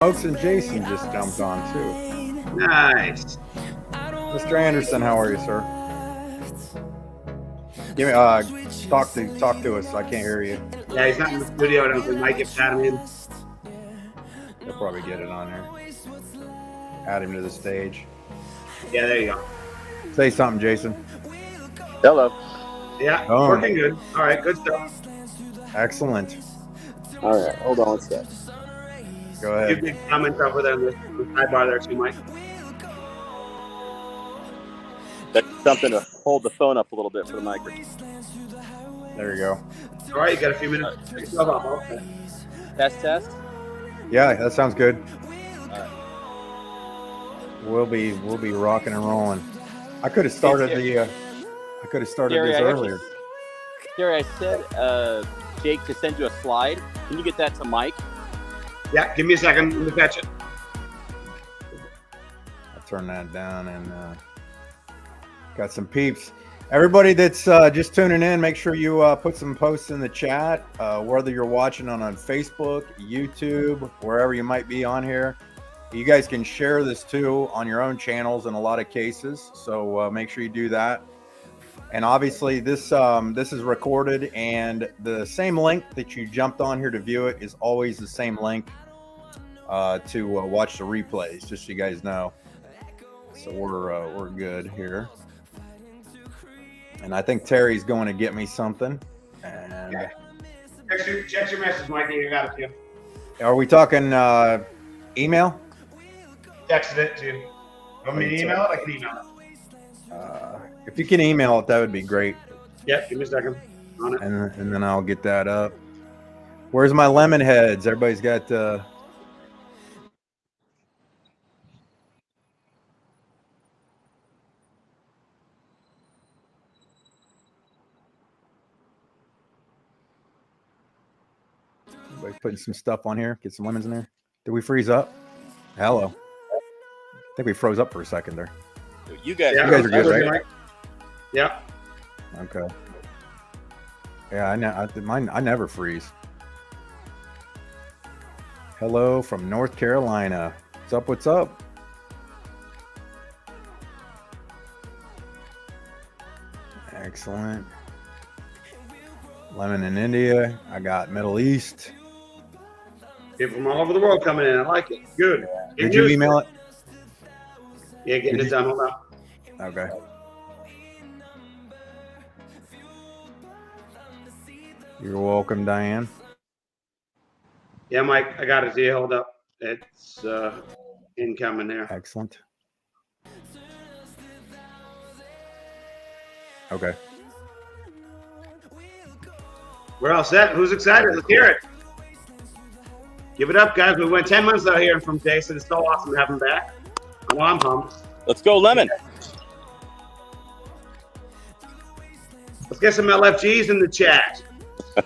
Smokes and Jason just jumped on too. Nice. Mr. Anderson, how are you, sir? Give me talk to us. I can't hear you. Yeah, he's not in the studio. I don't think Mike gets him in. They'll probably get it on there. Add him to the stage. Yeah, there you go. Say something, Jason. Hello. Yeah, Oh. working good. All right, good stuff. Excellent. All right, hold on one sec. Go A ahead. few big comments over there on the sidebar there too, Mike. That's something to hold the phone up a little bit for the microphone. There you go. All right, you got a few minutes. Pick yourself up. Okay. Test. Yeah, that sounds good. All right. We'll be rocking and rolling. I could have started this earlier. Gary, I said Jake to send you a slide. Can you get that to Mike? Yeah, give me a second. Let me fetch it. I'll turn that down and got some peeps. Everybody that's just tuning in, make sure you put some posts in the chat, whether you're watching on Facebook, YouTube, wherever you might be on here. You guys can share this too on your own channels in a lot of cases, so make sure you do that. And obviously this is recorded, and the same link that you jumped on here to view it is always the same link to watch the replays, just so you guys know. So we're good here. And I think Terry's going to get me something. And Yeah. Check your message, Mikey. You got it too. are we talking email? Texted it too. Want me to email it? I can email it. If you can email it, that would be great. Yeah, give me a second. On it. And then I'll get that up. Where's my lemon heads? Everybody's got everybody's putting some stuff on here. Get some lemons in there. Did we freeze up? Hello. I think we froze up for a second there. You guys, Yeah, you guys are good, right? Yeah. Okay. Yeah, I never freeze. Hello from North Carolina. What's up? What's up? Excellent. Lemon in India. I got Middle East. People from all over the world coming in. I like it. Good. Did you email it? Yeah, getting it done. Hold on. Okay. You're welcome, Diane. Yeah, Mike, I got it here. Hold up. It's incoming there. Excellent. Okay. We're all set. Who's excited? Let's hear it. Give it up, guys. We went 10 months out here from Jason. It's so awesome to have him back. I know I'm pumped. let's go, Lemon. Let's get some LFGs in the chat. I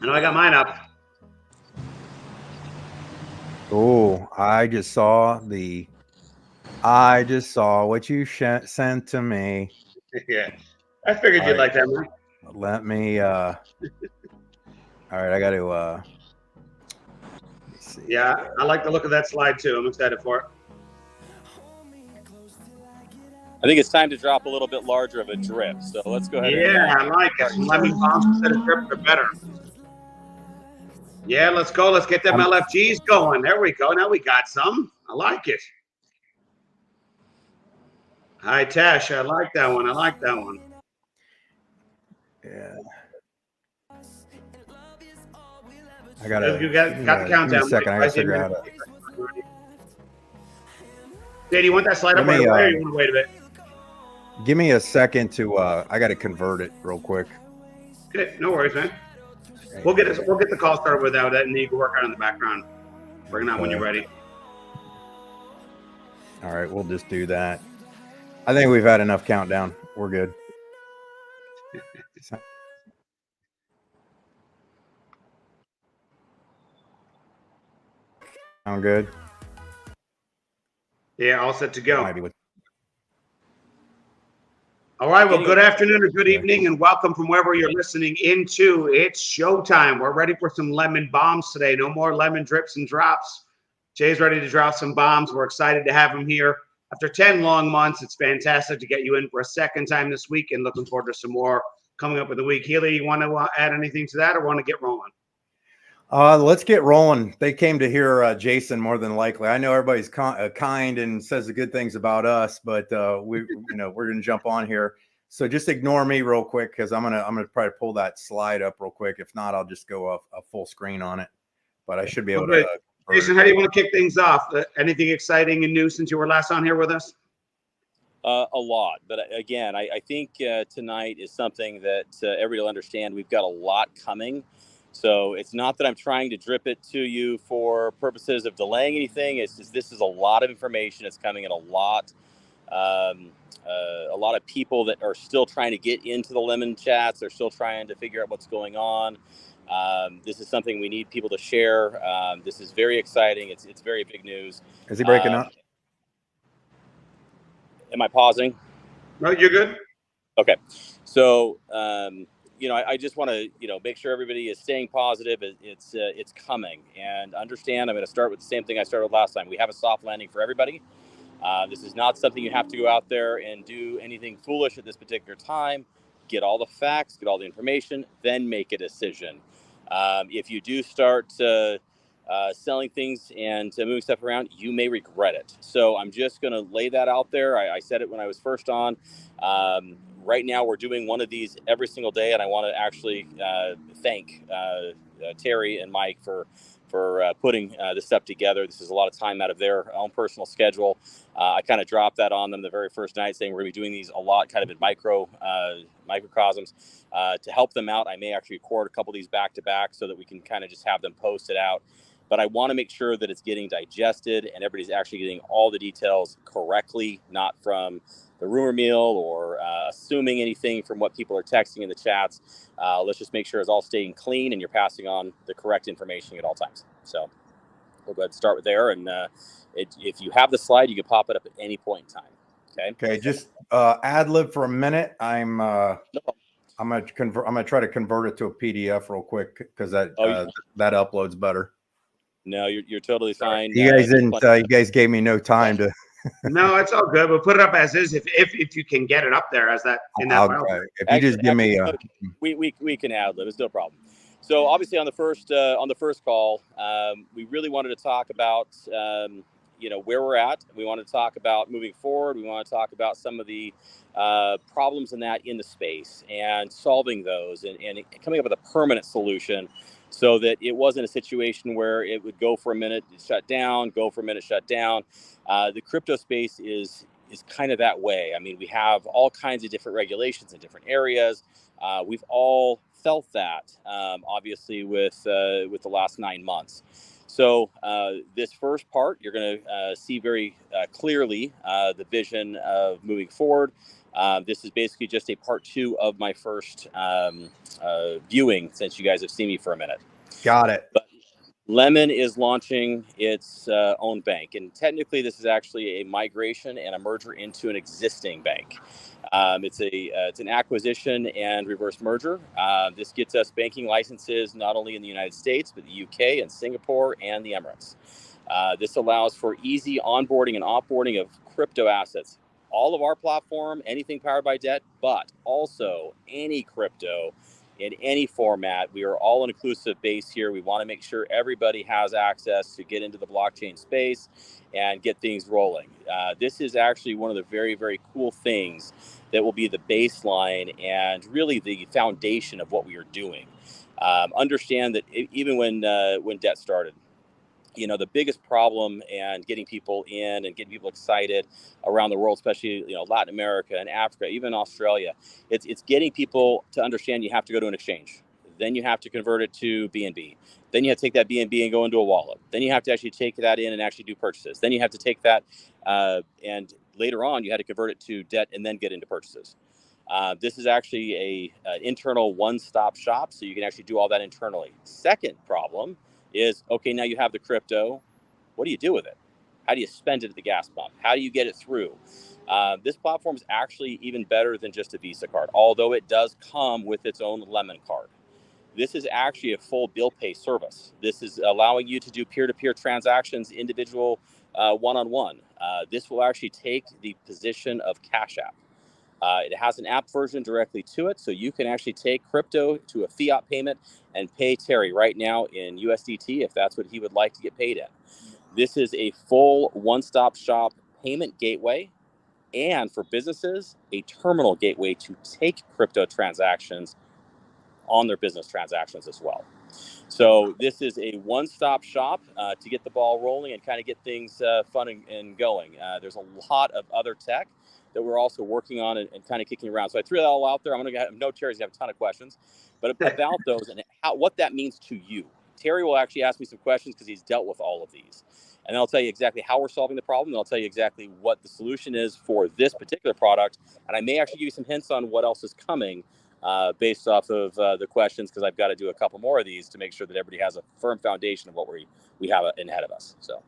know I got mine up. Oh, I just saw what you sent to me. Yeah. I figured you'd like that, man. Let me all right, I got to let's see. Yeah, I like the look of that slide too. I'm excited for it. I think it's time to drop a little bit larger of a drip. So let's go ahead. Yeah, I like it. Some lemon bombs instead of drip are better. Yeah, let's go. Let's get them LFGs going. There we go. Now we got some. I like it. Hi, Tash. I like that one. I like that one. Yeah. I got You got the countdown. Give me a second. I got to figure out. Hey, do you want that slide up right away, or you want to wait a bit? Give me a second to. I got to convert it real quick. Okay, no worries, man. We'll get the call started without it, and then you can work out in the background. Bring it on when you're ready. All right, we'll just do that. I think we've had enough countdown. We're good. Sound good? Yeah, all set to go. All right, well, good afternoon or good evening, and welcome from wherever you're listening into. It's showtime. We're ready for some lemon bombs today. No more lemon drips and drops. Jay's ready to drop some bombs. We're excited to have him here. After 10 long months, it's fantastic to get you in for a second time this week, and looking forward to some more coming up with the week. Healy, you want to add anything to that or want to get rolling? Let's get rolling. They came to hear Jason more than likely. I know everybody's kind and says the good things about us, but we're going to jump on here. So just ignore me real quick because I'm gonna try to pull that slide up real quick. If not, I'll just go a full screen on it. But I should be able to. Jason, how do you want to kick things off? Anything exciting and new since you were last on here with us? A lot, but again, I think tonight is something that everybody will understand. We've got a lot coming. So it's not that I'm trying to drip it to you for purposes of delaying anything. It's just this is a lot of information. It's coming in a lot of people that are still trying to get into the lemon chats. They're still trying to figure out what's going on. This is something we need people to share. This is very exciting. It's very big news. Is he breaking up? Am I pausing? No, you're good. Okay. So, I just want to, make sure everybody is staying positive. It's coming, and understand. I'm going to start with the same thing I started with last time. We have a soft landing for everybody. This is not something you have to go out there and do anything foolish at this particular time. Get all the facts, get all the information, then make a decision. If you do start selling things and moving stuff around, you may regret it. So I'm just going to lay that out there. I said it when I was first on. Right now, we're doing one of these every single day, and I want to actually thank Terry and Mike for putting this stuff together. This is a lot of time out of their own personal schedule. I kind of dropped that on them the very first night, saying we're going to be doing these a lot, kind of in microcosms to help them out. I may actually record a couple of these back to back so that we can kind of just have them posted out. But I want to make sure that it's getting digested and everybody's actually getting all the details correctly, not from the rumor mill or assuming anything from what people are texting in the chats. Let's just make sure it's all staying clean and you're passing on the correct information at all times. So we'll go ahead and start with there. And if you have the slide, you can pop it up at any point in time. Okay. Just ad lib for a minute. I'm gonna try to convert it to a PDF real quick because that uploads better. No, you're totally fine. You guys didn't. You guys gave me no time to. No, it's all good. We'll put it up as is if you can get it up there as that in that file. If you just give me we can ad lib. It's no problem. So obviously on the first call, we really wanted to talk about where we're at. We want to talk about moving forward. We want to talk about some of the problems in the space and solving those and coming up with a permanent solution, so that it wasn't a situation where it would go for a minute, shut down, go for a minute, shut down. The crypto space is kind of that way. I mean, we have all kinds of different regulations in different areas. We've all felt that, obviously, with the last 9 months. So this first part, you're going to see very clearly the vision of moving forward. This is basically just a part 2 of my first viewing, since you guys have seen me for a minute. Got it. But Lemon is launching its own bank, and technically this is actually a migration and a merger into an existing bank. It's an acquisition and reverse merger. This gets us banking licenses not only in the United States, but the UK and Singapore and the Emirates. This allows for easy onboarding and offboarding of crypto assets. All of our platform, anything powered by debt, but also any crypto in any format. We are all an inclusive base here. We want to make sure everybody has access to get into the blockchain space and get things rolling. This is actually one of the very, very cool things that will be the baseline and really the foundation of what we are doing. Understand that even when debt started, the biggest problem and getting people in and getting people excited around the world, especially, Latin America and Africa, even Australia, it's getting people to understand you have to go to an exchange. Then you have to convert it to BNB. Then you have to take that BNB and go into a wallet. Then you have to actually take that in and actually do purchases. Then you have to take that and later on you had to convert it to debt and then get into purchases. This is actually an internal one-stop shop, so you can actually do all that internally. Second problem is, okay, now you have the crypto. What do you do with it? How do you spend it at the gas pump? How do you get it through? This platform is actually even better than just a Visa card, although it does come with its own Lemon Card. This is actually a full bill pay service. This is allowing you to do peer-to-peer transactions, individual one-on-one. This will actually take the position of Cash App. It has an app version directly to it, so you can actually take crypto to a fiat payment and pay Terry right now in USDT if that's what he would like to get paid in. This is a full one-stop shop payment gateway, and for businesses, a terminal gateway to take crypto transactions on their business transactions as well. So this is a one-stop shop to get the ball rolling and kind of get things fun and going. There's a lot of other tech that we're also working on and kind of kicking around. So I threw that all out there. I'm going to know Terry's going to have a ton of questions, but about those and what that means to you. Terry will actually ask me some questions because he's dealt with all of these. And I'll tell you exactly how we're solving the problem. And I'll tell you exactly what the solution is for this particular product. And I may actually give you some hints on what else is coming based off of the questions, because I've got to do a couple more of these to make sure that everybody has a firm foundation of what we have ahead of us. So,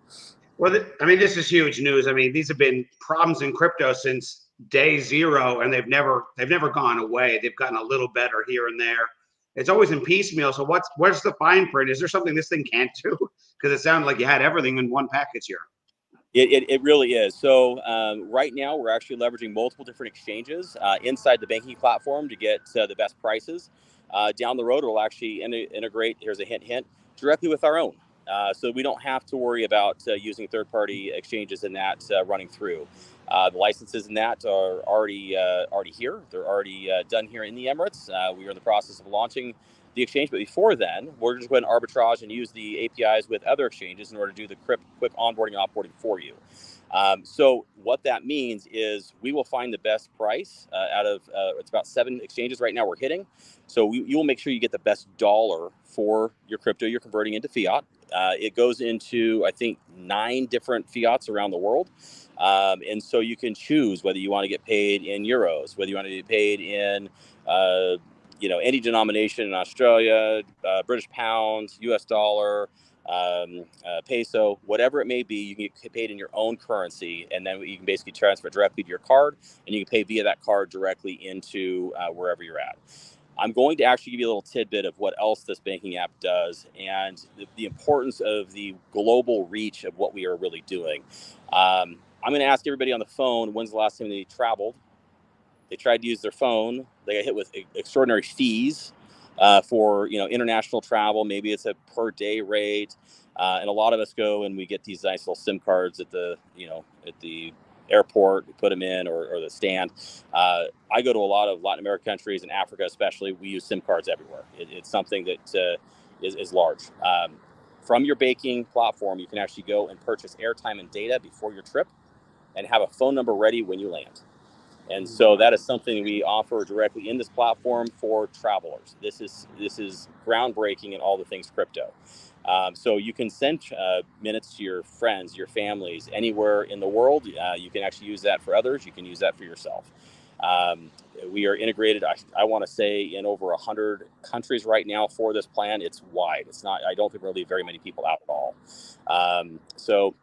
well, I mean, this is huge news. I mean, these have been problems in crypto since day zero, and they've never gone away. They've gotten a little better here and there. It's always in piecemeal. So where's the fine print? Is there something this thing can't do? Because it sounded like you had everything in one package here. It really is. So right now we're actually leveraging multiple different exchanges inside the banking platform to get the best prices. Down the road, it'll actually integrate, here's a hint, directly with our own. So we don't have to worry about using third-party exchanges in that running through. The licenses in that are already here. They're already done here in the Emirates. We are in the process of launching the exchange, but before then, we're just going to arbitrage and use the APIs with other exchanges in order to do the quick onboarding and offboarding for you. So what that means is we will find the best price out of, it's about 7 exchanges right now we're hitting. So you will make sure you get the best dollar for your crypto you're converting into fiat. It goes into, I think, 9 different fiats around the world. And so you can choose whether you want to get paid in euros, whether you want to be paid in, any denomination in Australia, British pounds, US dollar, peso, whatever it may be. You can get paid in your own currency, and then you can basically transfer directly to your card, and you can pay via that card directly into wherever you're at. I'm going to actually give you a little tidbit of what else this banking app does and the importance of the global reach of what we are really doing. I'm going to ask everybody on the phone, when's the last time they traveled? They tried to use their phone. They got hit with extraordinary fees for international travel. Maybe it's a per day rate, and a lot of us go and we get these nice little SIM cards at the airport. We put them in or the stand. I go to a lot of Latin American countries and Africa, especially. We use SIM cards everywhere. It's something that is large. From your banking platform, you can actually go and purchase airtime and data before your trip, and have a phone number ready when you land. And so that is something we offer directly in this platform for travelers. This is groundbreaking in all the things crypto. So you can send minutes to your friends, your families, anywhere in the world. You can actually use that for others. You can use that for yourself. We are integrated, I want to say, in over 100 countries right now for this plan. It's wide. It's not, I don't think we'll leave very many people out at all. So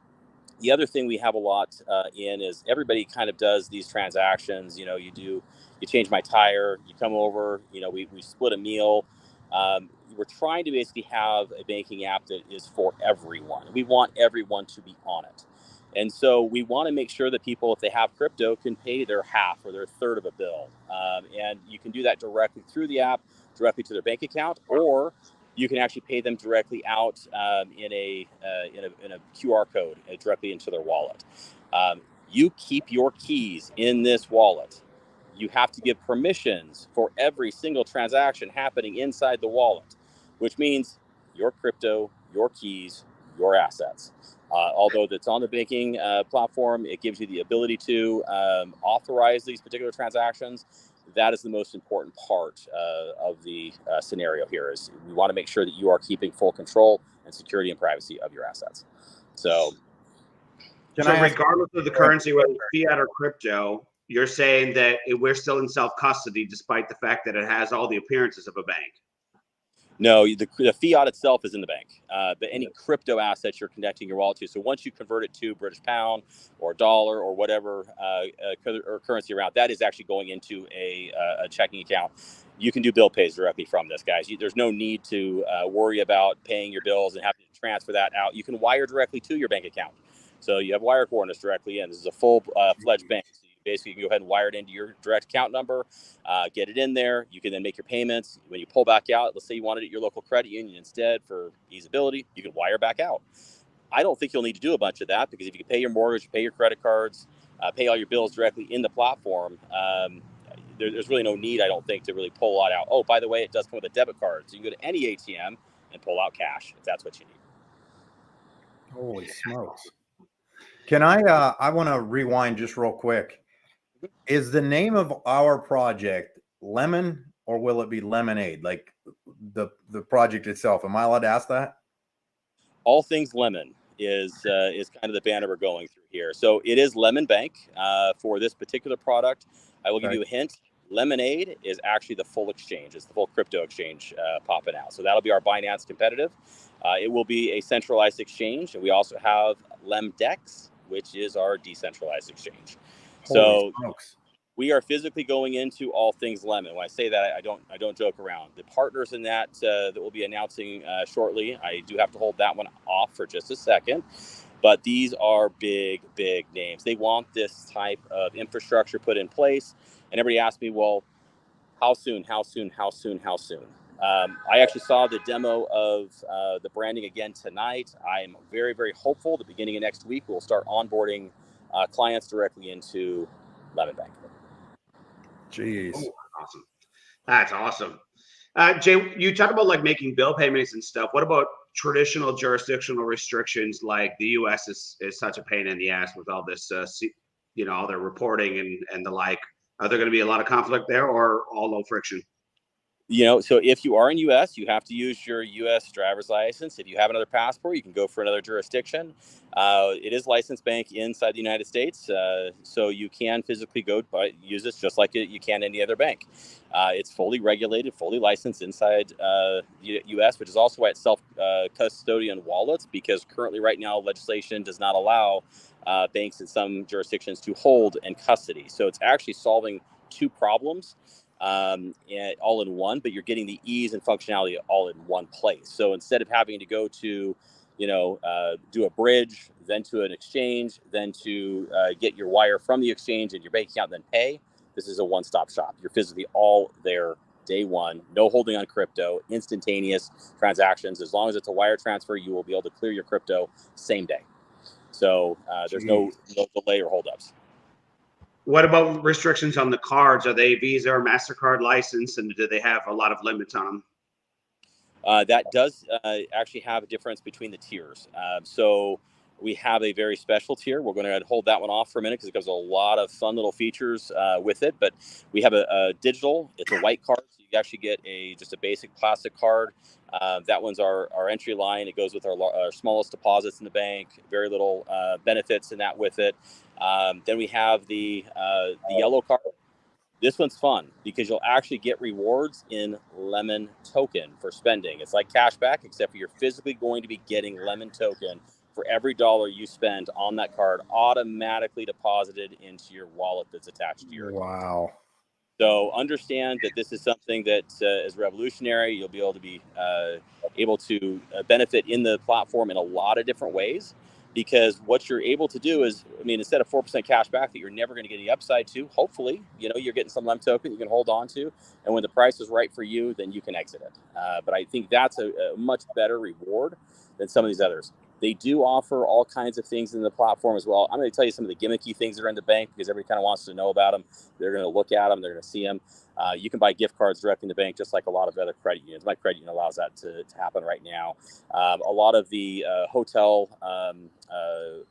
the other thing we have a lot in is everybody kind of does these transactions. You change my tire, you come over, we split a meal. We're trying to basically have a banking app that is for everyone. We want everyone to be on it. And so we want to make sure that people, if they have crypto, can pay their half or their third of a bill. And you can do that directly through the app, directly to their bank account, or you can actually pay them directly out in a QR code directly into their wallet. You keep your keys in this wallet. You have to give permissions for every single transaction happening inside the wallet, which means your crypto, your keys, your assets. Although that's on the banking platform, it gives you the ability to authorize these particular transactions. That is the most important part of the scenario here. Is we want to make sure that you are keeping full control and security and privacy of your assets. So, regardless of the currency, whether it's fiat or crypto, you're saying that we're still in self-custody despite the fact that it has all the appearances of a bank. No, the fiat itself is in the bank, but any crypto assets you're connecting your wallet to. So once you convert it to British pound or dollar or whatever or currency around, that is actually going into a checking account. You can do bill pays directly from this, guys. There's no need to worry about paying your bills and having to transfer that out. You can wire directly to your bank account. So you have wire coordinates directly in. This is a full-fledged bank. So you basically can go ahead and wire it into your direct account number, get it in there. You can then make your payments. When you pull back out, let's say you wanted it at your local credit union instead for easeability, you can wire back out. I don't think you'll need to do a bunch of that because if you can pay your mortgage, pay your credit cards, pay all your bills directly in the platform, there's really no need, I don't think, to really pull a lot out. Oh, by the way, it does come with a debit card. So you can go to any ATM and pull out cash if that's what you need. Holy smokes. Can I want to rewind just real quick. Is the name of our project Lemon or will it be Lemonade? Like the project itself. Am I allowed to ask that? All Things Lemon is kind of the banner we're going through here. So it is Lemon Bank for this particular product. I will give you a hint. Lemonade is actually the full exchange. It's the full crypto exchange popping out. So that'll be our Binance competitive. It will be a centralized exchange. And we also have Lemdex, which is our decentralized exchange. Holy smokes. We are physically going into All Things Lemon. When I say that, I don't joke around. The partners in that that we'll be announcing shortly, I do have to hold that one off for just a second. But these are big names. They want this type of infrastructure put in place. And everybody asks me, well, how soon? I actually saw the demo of the branding again tonight. I'm very hopeful the beginning of next week we'll start onboarding clients directly into Lemon Bank. Jeez. Oh, awesome. That's awesome. Jay, you talk about like making bill payments and stuff. What about traditional jurisdictional restrictions? Like the U.S. is such a pain in the ass with all this, all their reporting and the like. Are there going to be a lot of conflict there or all low friction? So if you are in U.S., you have to use your U.S. driver's license. If you have another passport, you can go for another jurisdiction. It is licensed bank inside the United States, so you can physically go use this just like you can any other bank. It's fully regulated, fully licensed inside the U.S., which is also why it's self-custodian wallets, because currently right now legislation does not allow banks in some jurisdictions to hold in custody. So it's actually solving two problems. All in one, but you're getting the ease and functionality all in one place. So instead of having to go to, do a bridge, then to an exchange, then to get your wire from the exchange and your bank account, then pay, this is a one-stop shop. You're physically all there day one, no holding on crypto, instantaneous transactions. As long as it's a wire transfer, you will be able to clear your crypto same day. So there's no delay or holdups. What about restrictions on the cards? Are they Visa or MasterCard licensed, and do they have a lot of limits on them? That does actually have a difference between the tiers. So we have a very special tier. We're going to hold that one off for a minute because it gives a lot of fun little features with it. But we have a digital. It's a white card. So you actually get just a basic plastic card. That one's our entry line. It goes with our smallest deposits in the bank. Very little benefits in that with it. Then we have the yellow card. This one's fun because you'll actually get rewards in Lemon token for spending. It's like cash back, except for you're physically going to be getting Lemon token for every dollar you spend on that card automatically deposited into your wallet that's attached to your account. Wow. So understand that this is something that is revolutionary. You'll be able to be able to benefit in the platform in a lot of different ways. Because what you're able to do is, instead of 4% cash back that you're never going to get any upside to, hopefully, you're getting some Lem token you can hold on to. And when the price is right for you, then you can exit it. But I think that's a much better reward than some of these others. They do offer all kinds of things in the platform as well. I'm going to tell you some of the gimmicky things that are in the bank because everybody kind of wants to know about them. They're going to look at them. They're going to see them. You can buy gift cards directly in the bank, just like a lot of other credit unions. My credit union allows that to happen right now. A lot of the hotel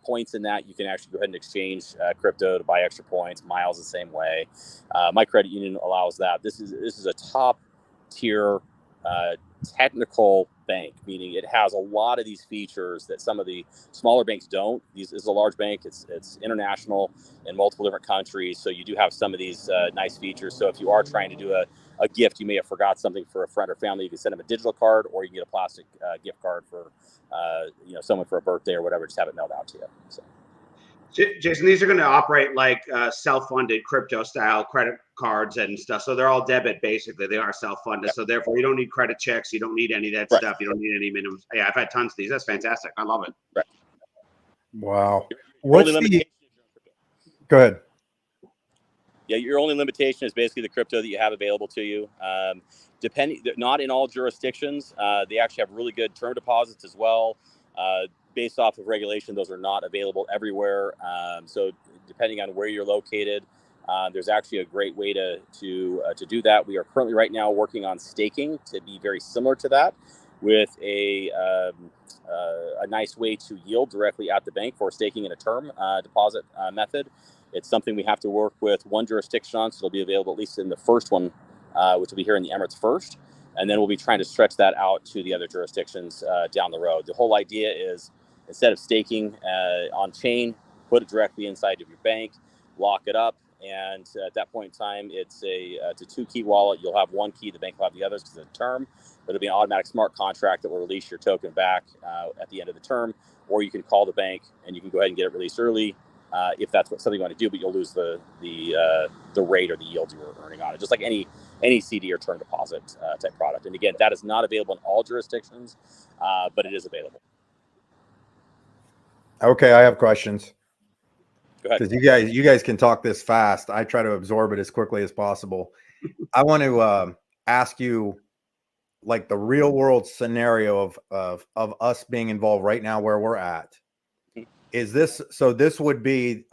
points in that, you can actually go ahead and exchange crypto to buy extra points. Miles the same way. My credit union allows that. This is a top tier technical bank, meaning it has a lot of these features that some of the smaller banks don't. This is a large bank. It's international in multiple different countries. So you do have some of these nice features. So if you are trying to do a gift. You may have forgot something for a friend or family. You can send them a digital card, or you can get a plastic gift card for someone for a birthday or whatever. Just have it mailed out to you. So. Jason, these are going to operate like self-funded crypto style credit cards and stuff. So they're all debit, basically. They are self-funded. Yep. So therefore, you don't need credit checks. You don't need any of that stuff. You don't need any minimums. Yeah, I've had tons of these. That's fantastic. I love it. Right. Wow. What's the... Go ahead. Yeah, your only limitation is basically the crypto that you have available to you. Not in all jurisdictions. They actually have really good term deposits as well. Based off of regulation, those are not available everywhere. So depending on where you're located, there's actually a great way to do that. We are currently right now working on staking to be very similar to that, with a nice way to yield directly at the bank for staking in a term deposit method. It's something we have to work with one jurisdiction on, so it'll be available at least in the first one, which will be here in the Emirates first. And then we'll be trying to stretch that out to the other jurisdictions down the road. The whole idea is, instead of staking on chain, put it directly inside of your bank, lock it up, and at that point in time, it's a 2-key wallet. You'll have one key, the bank will have the others because of the term, but it'll be an automatic smart contract that will release your token back at the end of the term, or you can call the bank and you can go ahead and get it released early if that's something you want to do, but you'll lose the rate or the yield you were earning on it, just like any CD or term deposit type product. And again, that is not available in all jurisdictions, but it is available. Okay, I have questions. Go ahead. Because you guys can talk this fast. I try to absorb it as quickly as possible. I want to ask you, like, the real world scenario of us being involved right now where we're at. Is this, so this would be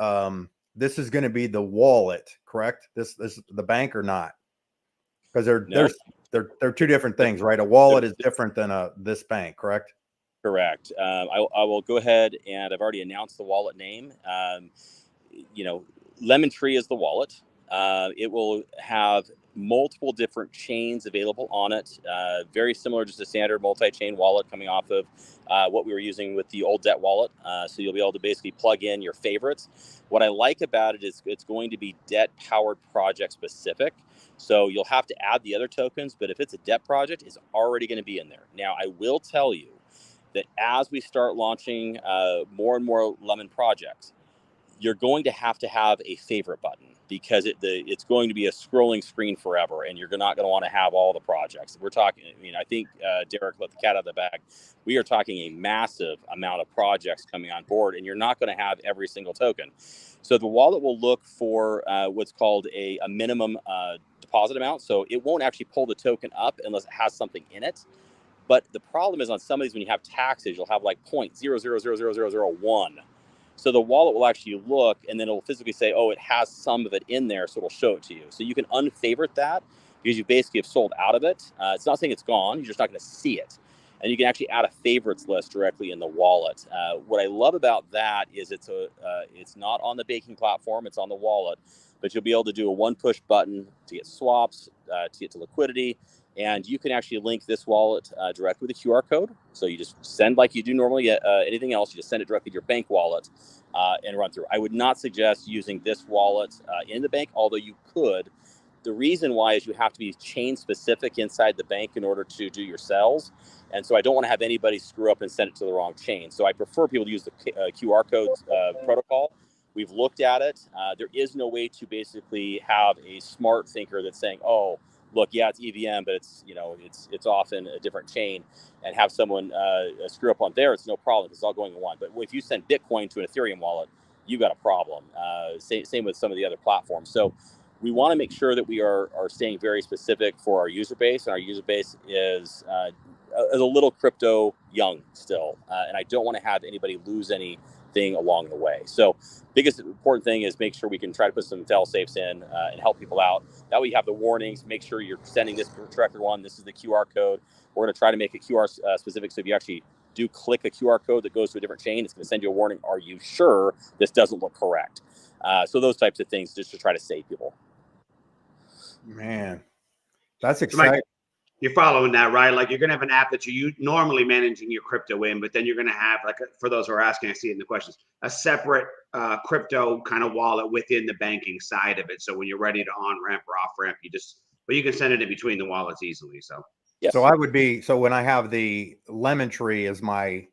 this is going to be the wallet, correct? This the bank or not? Because they're two different things, right? A wallet is different than this bank, correct? Correct. I will go ahead, and I've already announced the wallet name. Lemon Tree is the wallet. It will have multiple different chains available on it. Very similar, just a standard multi-chain wallet coming off of what we were using with the old debt wallet. So you'll be able to basically plug in your favorites. What I like about it is it's going to be debt-powered project specific. So you'll have to add the other tokens, but if it's a debt project, it's already going to be in there. Now, I will tell you that as we start launching more and more Lemon projects, you're going to have a favorite button, because it's going to be a scrolling screen forever, and you're not going to want to have all the projects. We're talking, I think Derek let the cat out of the bag. We are talking a massive amount of projects coming on board, and you're not going to have every single token. So the wallet will look for what's called a minimum deposit amount. So it won't actually pull the token up unless it has something in it. But the problem is, on some of these, when you have taxes, you'll have like 0.000001. So the wallet will actually look, and then it'll physically say, oh, it has some of it in there, so it'll show it to you. So you can unfavorite that, because you basically have sold out of it. It's not saying it's gone, you're just not going to see it. And you can actually add a favorites list directly in the wallet. What I love about that is it's not on the banking platform, it's on the wallet, but you'll be able to do a one push button to get swaps, to get to liquidity. And you can actually link this wallet directly with a QR code. So you just send, like you do normally anything else, you just send it directly to your bank wallet and run through. I would not suggest using this wallet in the bank, although you could. The reason why is you have to be chain specific inside the bank in order to do your sales. And so I don't want to have anybody screw up and send it to the wrong chain. So I prefer people to use the QR code protocol. We've looked at it. There is no way to basically have a smart thinker that's saying, oh, look, yeah, it's EVM, but it's often a different chain, and have someone screw up on there. It's no problem. It's all going in one. But if you send Bitcoin to an Ethereum wallet, you got a problem. Same with some of the other platforms. So we want to make sure that we are staying very specific for our user base, and our user base is a little crypto young still, and I don't want to have anybody lose anything along the way. So biggest important thing is make sure we can try to put some fail safes in and help people out. That way you have the warnings. Make sure you're sending this director one. This is the QR code. We're going to try to make it QR specific. So if you actually do click a QR code that goes to a different chain, it's going to send you a warning. Are you sure this doesn't look correct? So those types of things, just to try to save people. Man, that's exciting. Mike, you're following that, right? Like, you're going to have an app that you normally managing your crypto in, but then you're going to have, like, for those who are asking, I see it in the questions, a separate crypto kind of wallet within the banking side of it. So when you're ready to on-ramp or off-ramp, you just but you can send it in between the wallets easily. So Yes. So I would be, so when I have the Lemon Tree as my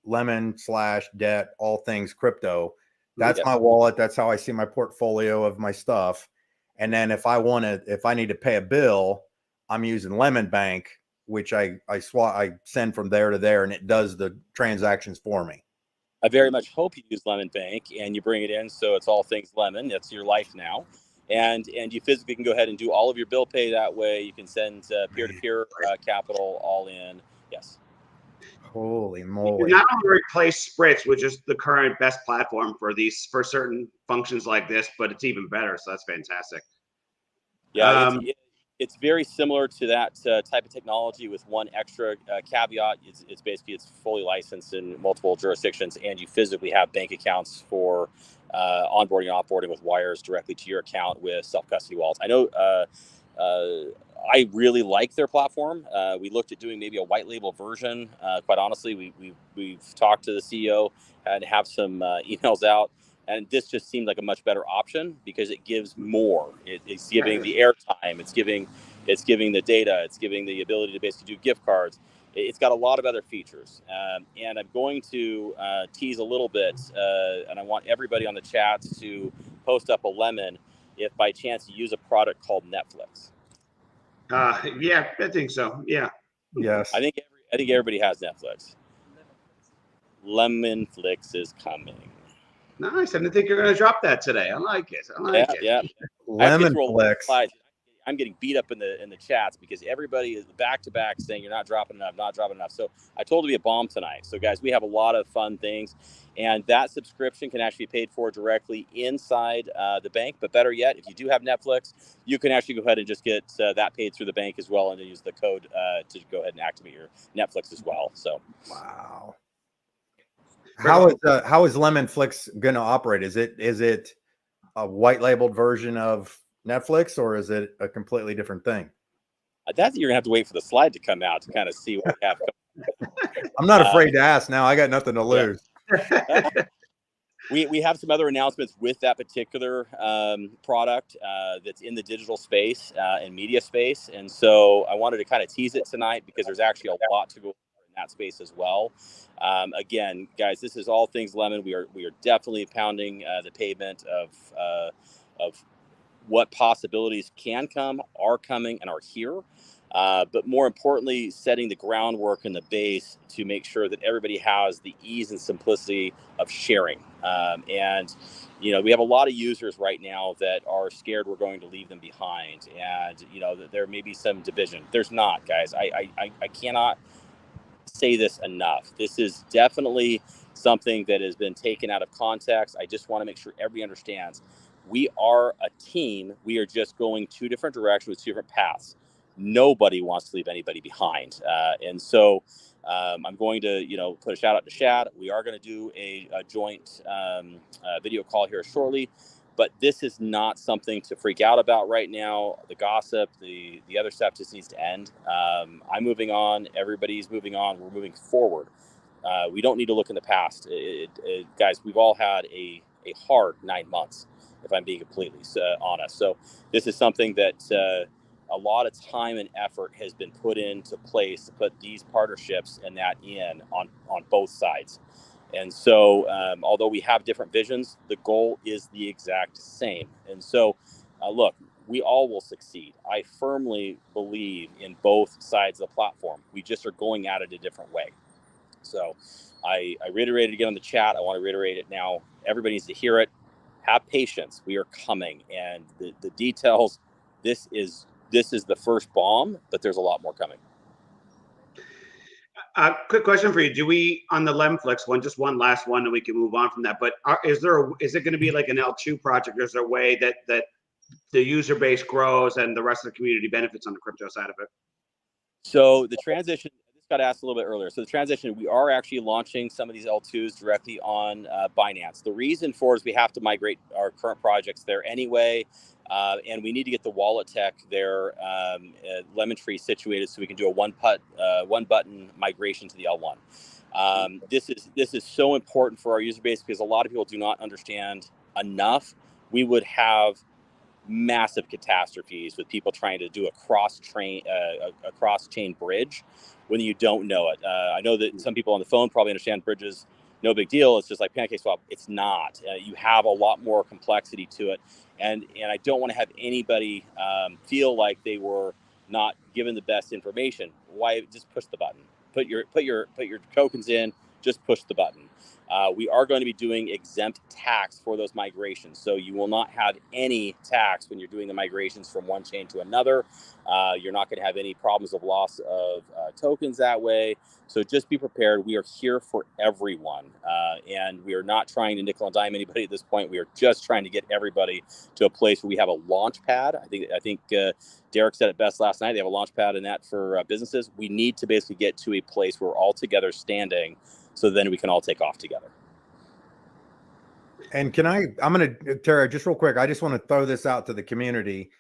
lemon/debt, all things crypto, that's Yes. my wallet. That's how I see my portfolio of my stuff. And then if I need to pay a bill, I'm using Lemon Bank, which I send from there to there, and it does the transactions for me. I very much hope you use Lemon Bank and you bring it in, so it's all things lemon. That's your life now, and you physically can go ahead and do all of your bill pay that way. You can send peer-to-peer capital all in. Yes. Holy you moly! not only replace Spritz, which is the current best platform for certain functions like this, but it's even better. So that's fantastic. Yeah, it's very similar to that type of technology with one extra caveat. It's basically it's fully licensed in multiple jurisdictions, and you physically have bank accounts for onboarding and offboarding with wires directly to your account with self-custody wallets. I know I really like their platform. We looked at doing maybe a white label version. Quite honestly, we've talked to the CEO and have some emails out. And this just seemed like a much better option because it gives more. It's giving the airtime. It's giving the data. It's giving the ability to basically do gift cards. It's got a lot of other features. And I'm going to tease a little bit, and I want everybody on the chats to post up a lemon if by chance you use a product called Netflix. Yeah, I think so. Yeah. Yes. I think everybody has Netflix. Lemonflix is coming. Nice. I didn't think you were going to drop that today. I like it. Yeah. Lemonflix. I'm getting beat up in the chats because everybody is back to back saying you're not dropping enough. So I told it to be a bomb tonight. So guys, we have a lot of fun things, and that subscription can actually be paid for directly inside the bank. But better yet, if you do have Netflix, you can actually go ahead and just get that paid through the bank as well, and then use the code to go ahead and activate your Netflix as well. So wow. How is Lemonflix going to operate? Is it a white labeled version of Netflix, or is it a completely different thing? That's you're gonna have to wait for the slide to come out to kind of see what we have. I'm not afraid to ask now. I got nothing to lose. Yeah. We have some other announcements with that particular product that's in the digital space and media space, and so I wanted to kind of tease it tonight because there's actually a lot to go in that space as well. Again, guys, this is all things lemon. We are definitely pounding the pavement of what possibilities can come, are coming, and are here. But more importantly, setting the groundwork and the base to make sure that everybody has the ease and simplicity of sharing. And, we have a lot of users right now that are scared we're going to leave them behind. And, that there may be some division. There's not, guys. I cannot say this enough. This is definitely something that has been taken out of context. I just want to make sure everybody understands we are a team. We are just going two different directions with two different paths. Nobody wants to leave anybody behind. And so I'm going to, put a shout out to Shad. We are going to do a joint video call here shortly. But this is not something to freak out about right now. The gossip, the other stuff just needs to end. I'm moving on. Everybody's moving on. We're moving forward. We don't need to look in the past. Guys, we've all had a hard 9 months, if I'm being completely honest. So this is something that a lot of time and effort has been put into place to put these partnerships and that in on both sides. And so, although we have different visions, the goal is the exact same. And so, look, we all will succeed. I firmly believe in both sides of the platform. We just are going at it a different way. So I reiterated again on the chat. I want to reiterate it now. Everybody needs to hear it. Have patience. We are coming. And the details, this is the first bomb, but there's a lot more coming. Quick question for you. Do we, on the Lemflix one, just one last one, and we can move on from that, but is it going to be like an L2 project? Is there a way that the user base grows and the rest of the community benefits on the crypto side of it? So the transition, I just got asked a little bit earlier. So the transition, we are actually launching some of these L2s directly on Binance. The reason for it is we have to migrate our current projects there anyway. And we need to get the wallet tech there, Lemon Tree situated so we can do a one button migration to the L1. This is so important for our user base because a lot of people do not understand enough. We would have massive catastrophes with people trying to do a cross-chain bridge when you don't know it. I know that some people on the phone probably understand bridges, no big deal. It's just like pancake swap. It's not. You have a lot more complexity to it, and I don't want to have anybody feel like they were not given the best information. Why? Just push the button. Put your tokens in. Just push the button. We are going to be doing exempt tax for those migrations. So you will not have any tax when you're doing the migrations from one chain to another. You're not going to have any problems of loss of tokens that way. So just be prepared. We are here for everyone. And we are not trying to nickel and dime anybody at this point. We are just trying to get everybody to a place where we have a launch pad. I think Derek said it best last night. They have a launch pad in that for businesses. We need to basically get to a place where we're all together standing, so then we can all take off together. And I'm going to, Tara, just real quick, I just want to throw this out to the community.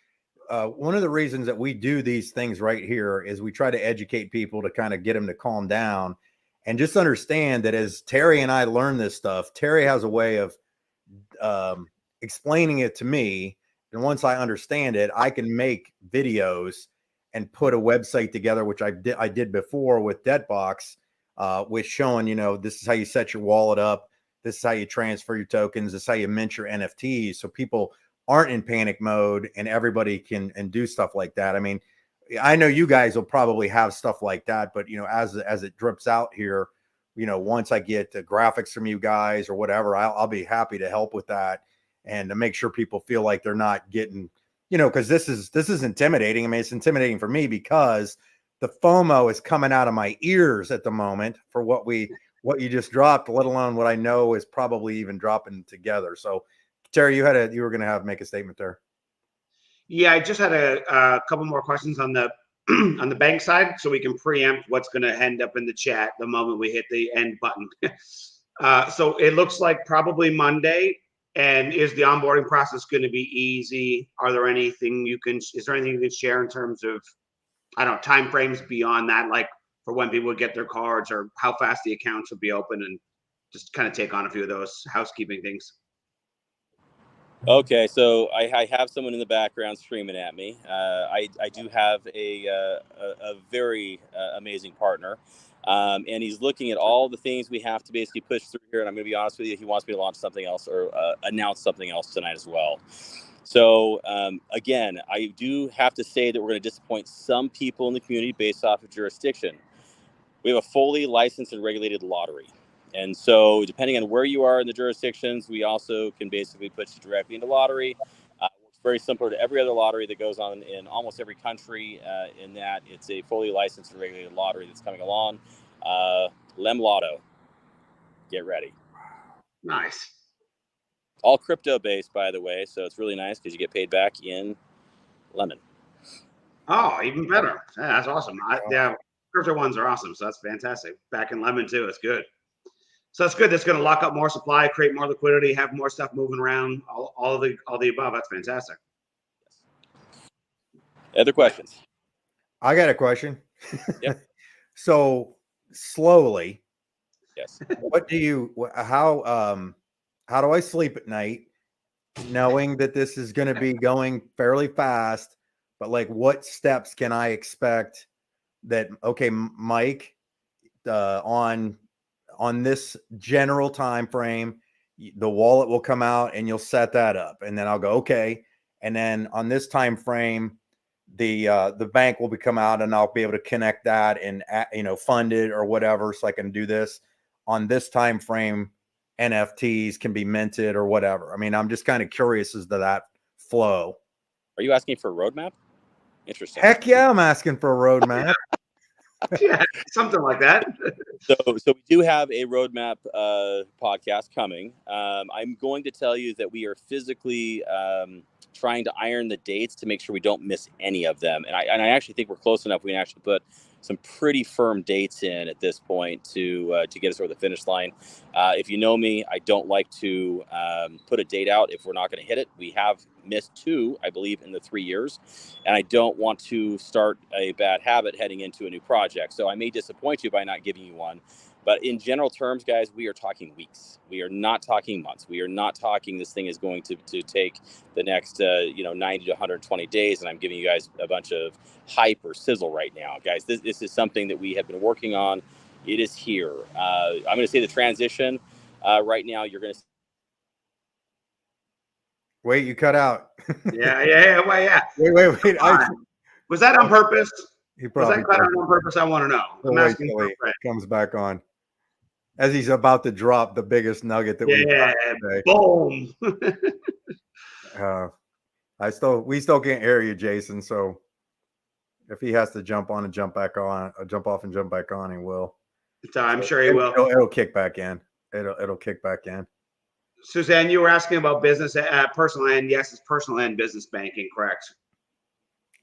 One of the reasons that we do these things right here is we try to educate people to kind of get them to calm down and just understand that as Terry and I learn this stuff, Terry has a way of explaining it to me. And once I understand it, I can make videos and put a website together, which I did before with Debtbox, with showing, this is how you set your wallet up. This is how you transfer your tokens. This is how you mint your NFTs. So people aren't in panic mode and everybody can do stuff like that. I mean, I know you guys will probably have stuff like that, but as it drips out here, once I get the graphics from you guys or whatever, I'll be happy to help with that and to make sure people feel like they're not getting, because this is intimidating. I mean, it's intimidating for me because the FOMO is coming out of my ears at the moment for what you just dropped, let alone what I know is probably even dropping together. So Terry, you were going to make a statement there. Yeah, I just had a couple more questions on the on the bank side, so we can preempt what's going to end up in the chat the moment we hit the end button. So it looks like probably Monday. And is the onboarding process going to be easy? Is there anything you can share in terms of, I don't know, timeframes beyond that, like for when people would get their cards or how fast the accounts would be open, and just kind of take on a few of those housekeeping things? Okay, so I have someone in the background screaming at me. I do have a very amazing partner, and he's looking at all the things we have to basically push through here. And I'm going to be honest with you, he wants me to launch something else or announce something else tonight as well. So again, I do have to say that we're going to disappoint some people in the community based off of jurisdiction. We have a fully licensed and regulated lottery. And so depending on where you are in the jurisdictions, we also can basically put you directly into lottery. It's very similar to every other lottery that goes on in almost every country, in that it's a fully licensed and regulated lottery that's coming along. Lem Lotto, get ready. Nice. All crypto based, by the way. So it's really nice because you get paid back in lemon. Oh, even better. Yeah, that's awesome. Yeah, crypto ones are awesome. So that's fantastic. Back in lemon too. It's good. So that's good. That's going to lock up more supply, create more liquidity, have more stuff moving around. All the above. That's fantastic. Other questions? I got a question. Yep. So slowly, Yes. How do I sleep at night knowing that this is going to be going fairly fast, but like what steps can I expect that, okay, Mike, on this general time frame, the wallet will come out and you'll set that up, and then I'll go, okay, and then on this time frame, the bank will come out and I'll be able to connect that and fund it or whatever, so I can do this on this time frame. NFTs can be minted or whatever. I mean, I'm just kind of curious as to that flow. Are you asking for a roadmap? Interesting. Heck yeah, I'm asking for a roadmap. Yeah, something like that. So we do have a roadmap podcast coming. I'm going to tell you that we are physically trying to iron the dates to make sure we don't miss any of them. And I actually think we're close enough. We can actually put some pretty firm dates in at this point to get us over the finish line. If you know me, I don't like to put a date out if we're not going to hit it. We have missed 2, I believe, in the 3 years, and I don't want to start a bad habit heading into a new project. So I may disappoint you by not giving you one. But in general terms, guys, we are talking weeks. We are not talking months. We are not talking this thing is going to take the next 90 to 120 days, and I'm giving you guys a bunch of hype or sizzle right now. Guys, this is something that we have been working on. It is here. I'm going to say the transition right now, you're going to... Wait, you cut out. Yeah. Well, yeah. Wait. Was that on purpose? He probably was that cut out on purpose? I want to know. I'm asking for a friend. Comes back on as he's about to drop the biggest nugget that we got today. Boom. We still can't hear you, Jason. So if he has to jump on and jump back on, jump off and jump back on, he will. I'm sure he will. It'll kick back in. It'll kick back in. Suzanne, you were asking about business, personal and yes, it's personal and business banking, correct?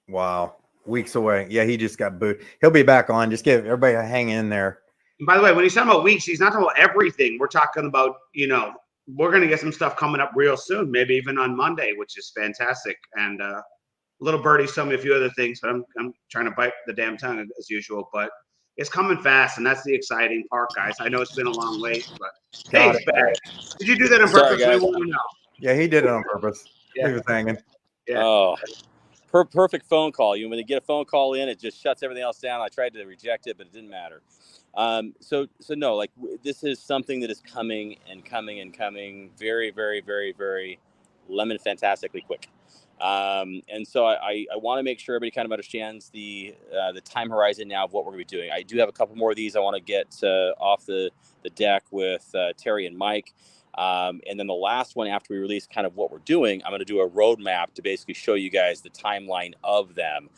Wow. Weeks away. Yeah, he just got booed. He'll be back on. Just give everybody a hang in there. And by the way, when he's talking about weeks, he's not talking about everything. We're talking about, we're going to get some stuff coming up real soon, maybe even on Monday, which is fantastic. And Little Birdie told me a few other things, but I'm trying to bite the damn tongue as usual. But it's coming fast, and that's the exciting part, guys. I know it's been a long wait, but hey, it's back. Did you do that on purpose? Sorry, guys. We want to know. Yeah, he did it on purpose. Yeah. He was hanging. Yeah. Oh, perfect phone call. When you get a phone call in, it just shuts everything else down. I tried to reject it, but it didn't matter. So no, like this is something that is coming very, very, very, very lemon fantastically quick. And so I want to make sure everybody kind of understands the time horizon now of what we're going to be doing. I do have a couple more of these I want to get off the deck with Terry and Mike. And then the last one, after we release kind of what we're doing, I'm going to do a roadmap to basically show you guys the timeline of them.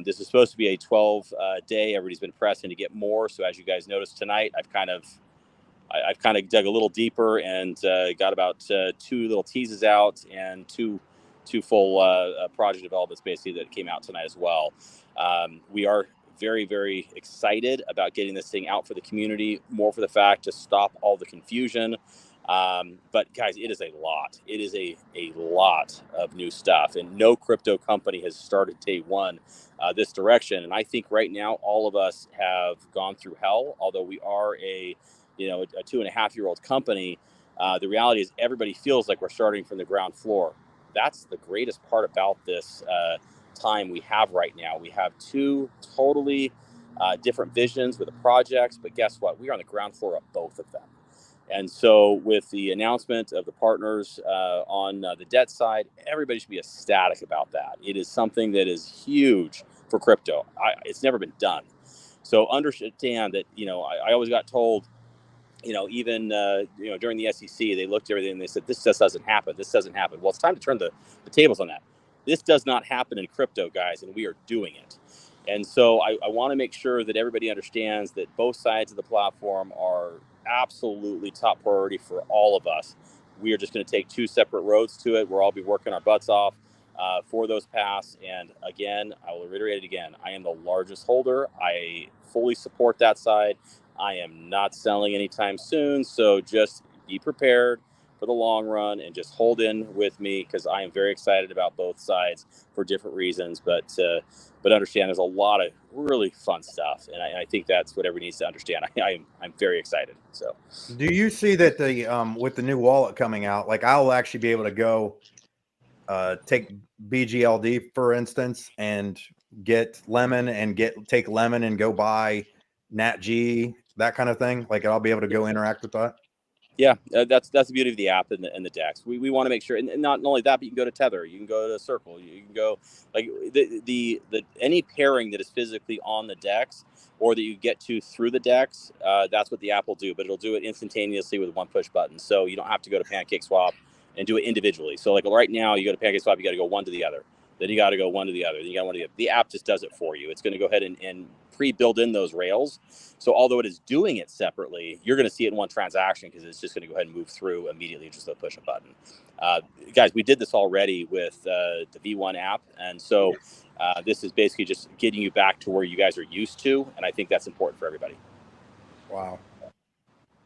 This is supposed to be a 12-day. Everybody's been pressing to get more. So as you guys noticed tonight, I've kind of dug a little deeper and got about 2 little teases out and two full project developments basically that came out tonight as well. We are very, very excited about getting this thing out for the community, more for the fact to stop all the confusion. But guys, it is a lot. It is a lot of new stuff, and no crypto company has started day one this direction. And I think right now all of us have gone through hell, although we are a 2.5-year-old company. The reality is everybody feels like we're starting from the ground floor. That's the greatest part about this time we have right now. We have 2 totally different visions with the projects, but guess what? We are on the ground floor of both of them. And so with the announcement of the partners on the debt side, everybody should be ecstatic about that. It is something that is huge for crypto. It's never been done. So understand that, I always got told, even during the SEC, they looked at everything and they said, this just doesn't happen. This doesn't happen. Well, it's time to turn the tables on that. This does not happen in crypto, guys, and we are doing it. And so I want to make sure that everybody understands that both sides of the platform are absolutely top priority for all of us. We are just going to take 2 separate roads to it. We'll all be working our butts off for those paths. And again, I will reiterate it again. I am the largest holder. I fully support that side. I am not selling anytime soon. So just be prepared for the long run and just hold in with me, because I am very excited about both sides for different reasons. But understand there's a lot of really fun stuff, and I think that's what everybody needs to understand. I'm very excited. So, do you see that with the new wallet coming out, like I'll actually be able to go take BGLD for instance and get Lemon and take Lemon and go buy NatG, that kind of thing? Like I'll be able to go interact with that. Yeah, that's the beauty of the app and the DEX. We want to make sure, and not only that, but you can go to Tether, you can go to Circle, you can go like the any pairing that is physically on the DEX or that you get to through the DEX. That's what the app will do, but it'll do it instantaneously with one push button. So you don't have to go to PancakeSwap and do it individually. So like right now, you go to PancakeSwap, you got to go one to the other. Then you got to go one to the other. Then you got one to the other. The app just does it for you. It's going to go ahead and pre-build in those rails. So although it is doing it separately, you're going to see it in one transaction because it's just going to go ahead and move through immediately, just a push a button. Guys, we did this already with the V1 app. And so this is basically just getting you back to where you guys are used to. And I think that's important for everybody. Wow.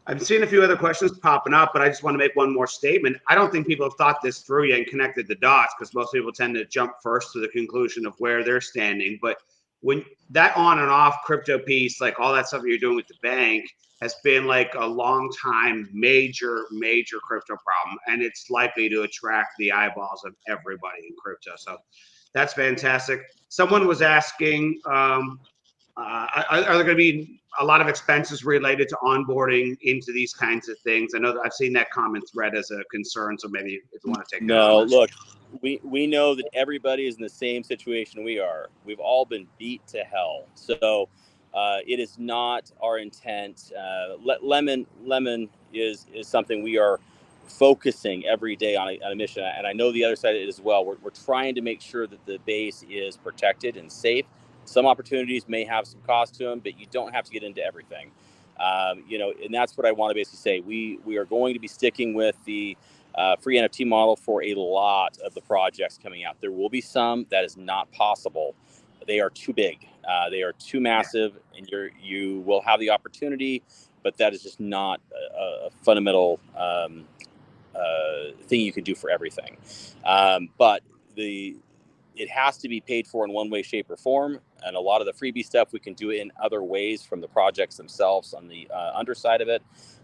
I've seen a few other questions popping up, but I just want to make one more statement. I don't think people have thought this through yet and connected the dots, because most people tend to jump first to the conclusion of where they're standing. But when that on and off crypto piece, like all that stuff that you're doing with the bank, has been like a long time major crypto problem, and it's likely to attract the eyeballs of everybody in crypto. So that's fantastic. Someone was asking, are there going to be a lot of expenses related to onboarding into these kinds of things? I know that I've seen that comment thread as a concern, so maybe if you want to take that. No, look, we know that everybody is in the same situation we are. We've all been beat to hell. So it is not our intent. Lemon is something we are focusing every day on a mission. And I know the other side of it as well. We're trying to make sure that the base is protected and safe. Some opportunities may have some cost to them, but you don't have to get into everything. And that's what I want to basically say. We are going to be sticking with the free NFT model for a lot of the projects coming out. There will be some that is not possible. They are too big. They are too massive, and you will have the opportunity, but that is just not a fundamental thing you can do for everything. But it has to be paid for in one way, shape, or form. And a lot of the freebie stuff, we can do it in other ways from the projects themselves on the underside of it.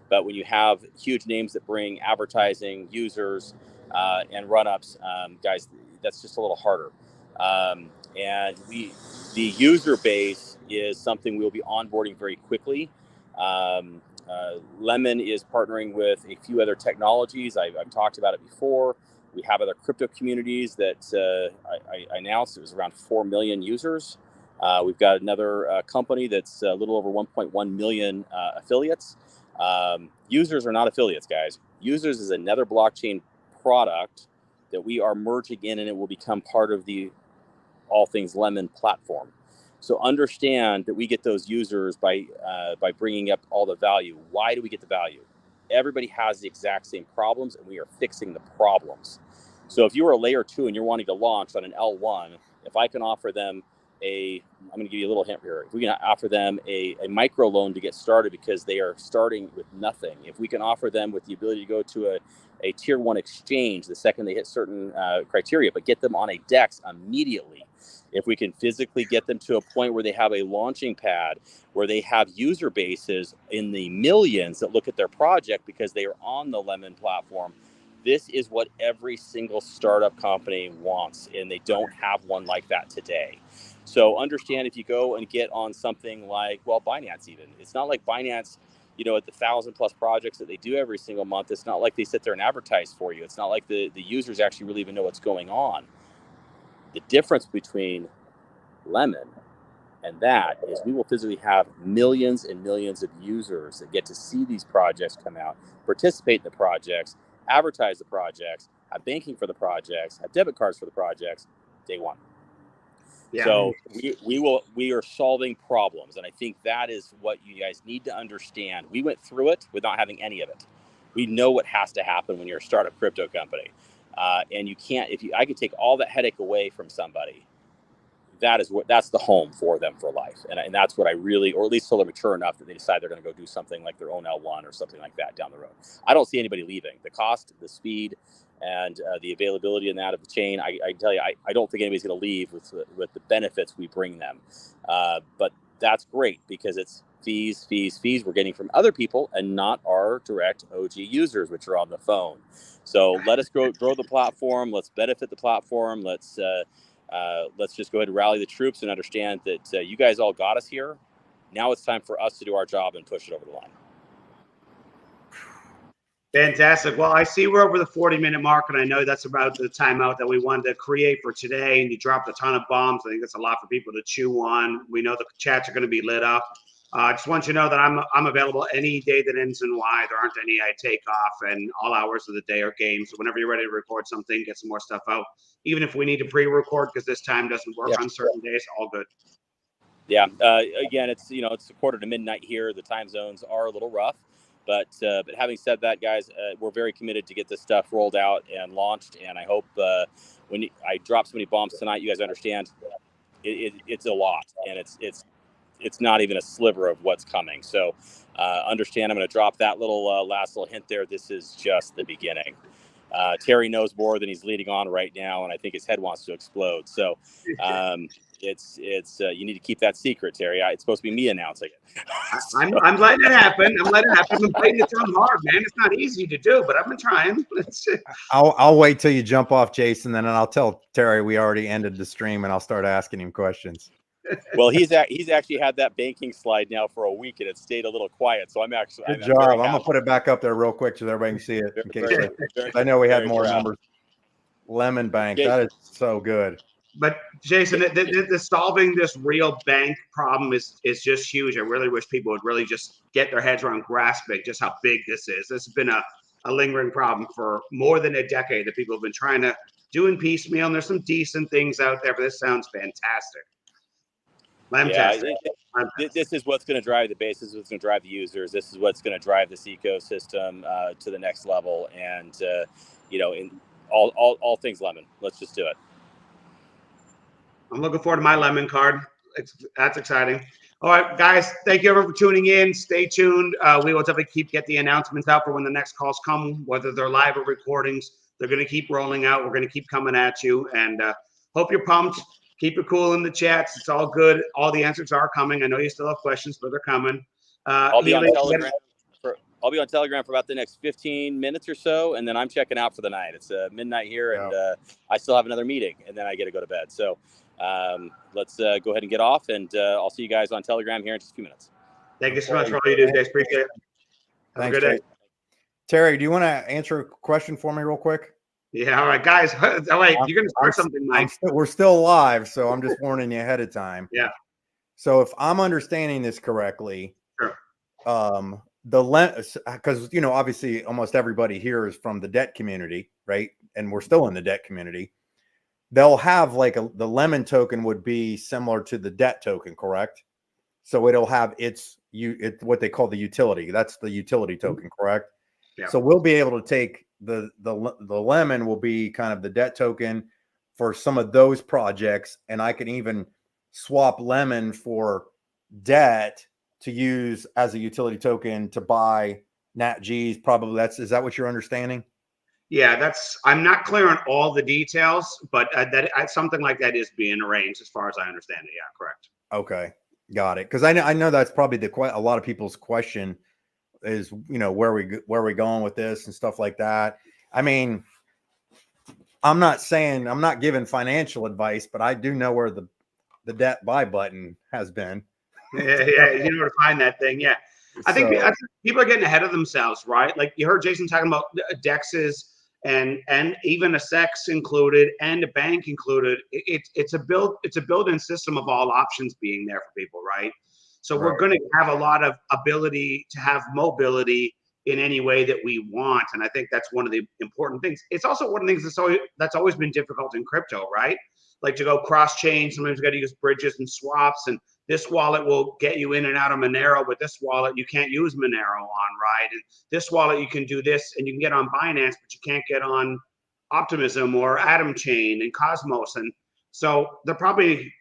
But when you have huge names that bring advertising, users, and run-ups, guys, that's just a little harder. And the user base is something we'll be onboarding very quickly. Lemon is partnering with a few other technologies. I've talked about it before. We have other crypto communities that I announced. It was around 4 million users. We've got another company that's a little over 1.1 million affiliates. Users are not affiliates, guys. Users is another blockchain product that we are merging in, and it will become part of the All Things Lemon platform. So understand that we get those users by bringing up all the value. Why do we get the value? Everybody has the exact same problems, and we are fixing the problems. So if you are a layer 2 and you're wanting to launch on an L1, if I can offer them I'm going to give you a little hint here. If we can offer them a micro loan to get started because they are starting with nothing, if we can offer them with the ability to go to a tier 1 exchange the second they hit certain criteria, but get them on a DEX immediately. If we can physically get them to a point where they have a launching pad, where they have user bases in the millions that look at their project because they are on the Lemon platform, this is what every single startup company wants, and they don't have one like that today. So understand, if you go and get on something like, well, Binance even, it's not like Binance, at the 1,000+ projects that they do every single month, it's not like they sit there and advertise for you. It's not like the users actually really even know what's going on. The difference between Lemon and that is we will physically have millions and millions of users that get to see these projects come out, participate in the projects, advertise the projects, have banking for the projects, have debit cards for the projects, day one. Yeah. So we are solving problems, and I think that is what you guys need to understand. We went through it without having any of it. We know what has to happen when you're a startup crypto company, and you can't. I could take all that headache away from somebody, that's the home for them for life, and that's what I really, or at least till they're mature enough that they decide they're going to go do something like their own L1 or something like that down the road. I don't see anybody leaving. The cost, the speed, and the availability in that of the chain, I tell you, I don't think anybody's going to leave with the benefits we bring them. But that's great because it's fees we're getting from other people and not our direct OG users, which are on the phone. So let us grow the platform. Let's benefit the platform. Let's just go ahead and rally the troops and understand that you guys all got us here. Now it's time for us to do our job and push it over the line. Fantastic. Well, I see we're over the 40-minute mark, and I know that's about the timeout that we wanted to create for today. And you dropped a ton of bombs. I think that's a lot for people to chew on. We know the chats are going to be lit up. I just want you to know that I'm available any day that ends in Y. There aren't any I take off, and all hours of the day are games. So whenever you're ready to record something, get some more stuff out. Even if we need to pre-record because this time doesn't work on certain days, all good. Yeah. Again, it's a quarter to midnight here. The time zones are a little rough. But having said that, guys, we're very committed to get this stuff rolled out and launched. And I hope when I drop so many bombs tonight, you guys understand it's a lot, and it's it's not even a sliver of what's coming. So understand, I'm going to drop that little last little hint there. This is just the beginning. Terry knows more than he's leading on right now, and I think his head wants to explode. So it's you need to keep that secret, Terry. It's supposed to be me announcing it. So. I'm letting it happen. I'm letting it happen. I'm fighting the tongue hard, man. It's not easy to do, but I've been trying. I'll wait till you jump off, Jason, then I'll tell Terry we already ended the stream, and I'll start asking him questions. Well, he's actually had that banking slide now for a week, and it stayed a little quiet. So I'm good job. I'm gonna put it back up there real quick so everybody can see it. In case I know we had more numbers. Lemon Bank, that is so good. But Jason, the solving this real bank problem is just huge. I really wish people would really just get their heads around grasping just how big this is. This has been a lingering problem for more than a decade that people have been trying to do in piecemeal. And there's some decent things out there, but this sounds fantastic. This is what's going to drive the base. This is what's going to drive the users. This is what's going to drive this ecosystem to the next level. And in all things lemon. Let's just do it. I'm looking forward to my lemon card. That's exciting. All right, guys, thank you everyone for tuning in. Stay tuned. We will definitely get the announcements out for when the next calls come, whether they're live or recordings. They're going to keep rolling out. We're going to keep coming at you, and hope you're pumped. Keep it cool in the chats. It's all good. All the answers are coming. I know you still have questions, but they're coming. I'll be on Telegram. I'll be on Telegram for about the next 15 minutes or so, and then I'm checking out for the night. It's midnight here, and I still have another meeting, and then I get to go to bed. So let's go ahead and get off, and I'll see you guys on Telegram here in just a few minutes. Thank you so much for all you do, guys. Appreciate it. Have a good day. Terry, do you want to answer a question for me real quick? Yeah, all right, guys. Oh, wait, you're going to start something, Mike. We're still live, so I'm just warning you ahead of time. Yeah. So if I'm understanding this correctly, sure. Because obviously almost everybody here is from the debt community, right? And we're still in the debt community. They'll have the lemon token would be similar to the debt token, correct? So it'll have it's what they call the utility. That's the utility token, correct? Yeah. So we'll be able to take the lemon will be kind of the debt token for some of those projects, and I can even swap lemon for debt to use as a utility token to buy NatGs. Probably is that what you're understanding? Yeah, I'm not clear on all the details, but something like that is being arranged as far as I understand it. Yeah, correct. Okay, got it. Because I know that's probably a lot of people's question is, where we going with this and stuff like that. I mean, I'm not giving financial advice, but I do know where the debt buy button has been. Yeah, you know where to find that thing. Yeah, I think people are getting ahead of themselves, right? Like you heard Jason talking about DEXs and even a SEX included and a bank included. It's a built-in system of all options being there for people, right? So we're going to have a lot of ability to have mobility in any way that we want, and I think that's one of the important things. It's also one of the things that's always been difficult in crypto, right? Like to go cross-chain, sometimes you got to use bridges and swaps, and this wallet will get you in and out of Monero, but this wallet you can't use Monero on, right? And this wallet you can do this, and you can get on Binance, but you can't get on Optimism or Atom Chain and Cosmos, and so they're probably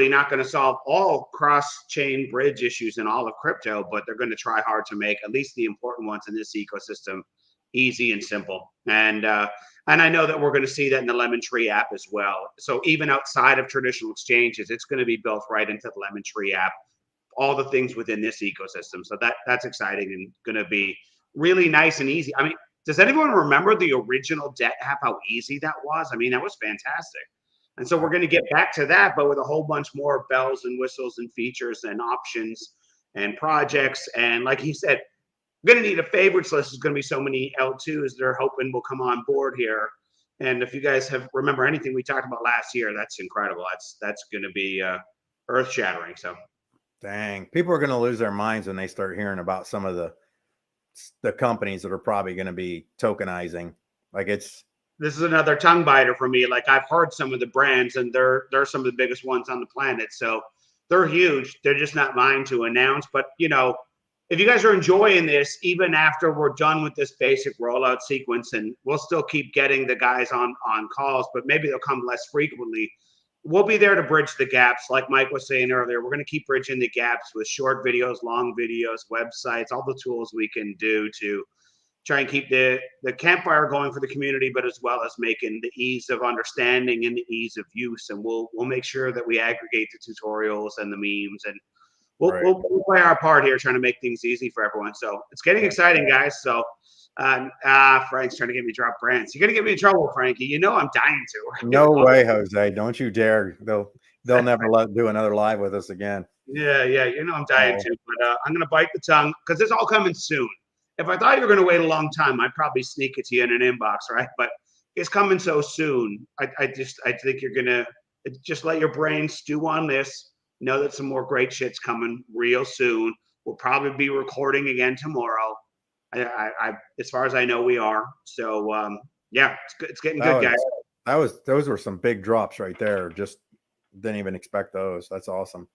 not going to solve all cross-chain bridge issues in all of crypto, but they're going to try hard to make at least the important ones in this ecosystem easy and simple. And I know that we're going to see that in the Lemon Tree app as well. So even outside of traditional exchanges, it's going to be built right into the Lemon Tree app, all the things within this ecosystem. So that's exciting and going to be really nice and easy. I mean, does anyone remember the original debt app, how easy that was? I mean, that was fantastic. And so we're going to get back to that, but with a whole bunch more bells and whistles and features and options and projects. And like he said, we're going to need a favorites list. There's going to be so many L2s they're hoping will come on board here. And if you guys remember anything we talked about last year, that's incredible. That's going to be earth shattering. So, dang, people are going to lose their minds when they start hearing about some of the companies that are probably going to be tokenizing. This is another tongue biter for me. Like I've heard some of the brands, and they're some of the biggest ones on the planet. So they're huge. They're just not mine to announce. But if you guys are enjoying this, even after we're done with this basic rollout sequence, and we'll still keep getting the guys on calls, but maybe they'll come less frequently. we'll be there to bridge the gaps. Like Mike was saying earlier, we're going to keep bridging the gaps with short videos, long videos, websites, all the tools we can do to try and keep the campfire going for the community, but as well as making the ease of understanding and the ease of use. And we'll make sure that we aggregate the tutorials and the memes, and we'll play our part here, trying to make things easy for everyone. So it's getting exciting, guys. So Frank's trying to get me to drop brands. You're gonna get me in trouble, Frankie. You know I'm dying to. No way, Jose. Don't you dare. They'll never do another live with us again. Yeah. You know I'm dying to. But I'm gonna bite the tongue because it's all coming soon. If I thought you were going to wait a long time, I'd probably sneak it to you in an inbox, right? But it's coming so soon. I think you're going to just let your brain stew on this. Know that some more great shit's coming real soon. We'll probably be recording again tomorrow. As far as I know, we are. So yeah, it's getting good, guys. Those were some big drops right there. Just didn't even expect those. That's awesome.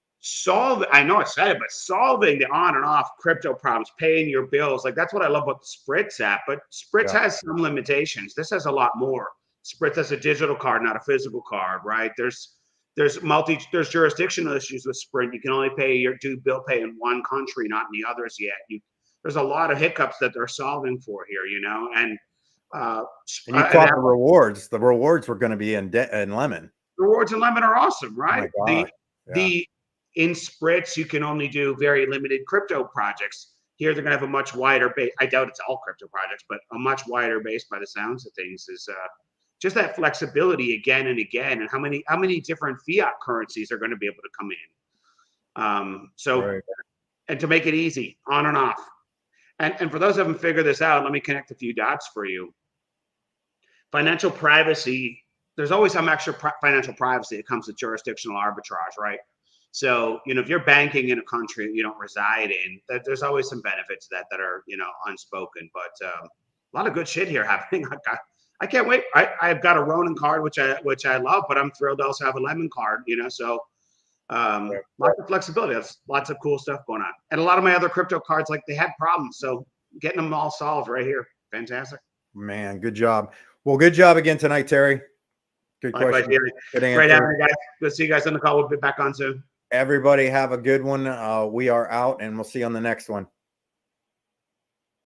I know I said it, but solving the on and off crypto problems, paying your bills, like that's what I love about the Spritz app. But Spritz has some limitations. This has a lot more. Spritz has a digital card, not a physical card, right? There's jurisdictional issues with Sprint. You can only do bill pay in one country, not in the others yet. There's a lot of hiccups that they're solving for here, and you caught the rewards. The rewards were going to be in Lemon. Rewards in Lemon are awesome, right? Oh my God. In Spritz, you can only do very limited crypto projects. Here, they're going to have a much wider base. I doubt it's all crypto projects, but a much wider base by the sounds of things is just that flexibility again and again, and how many different fiat currencies are going to be able to come in. And to make it easy, on and off. And for those who haven't figured this out, let me connect a few dots for you. Financial privacy, there's always some extra financial privacy that comes with jurisdictional arbitrage, right? So, if you're banking in a country you don't reside in, there's always some benefits that are, unspoken. But a lot of good shit here happening. I can't wait. I've got a Ronin card, which I love, but I'm thrilled to also have a Lemon card, so lots of flexibility. There's lots of cool stuff going on. And a lot of my other crypto cards, like they had problems. So getting them all solved right here. Fantastic. Man, good job. Well, good job again tonight, Terry. Good question. Good answer. Great having you guys. Good to see you guys on the call. We'll be back on soon. Everybody have a good one. We are out, and we'll see you on the next one.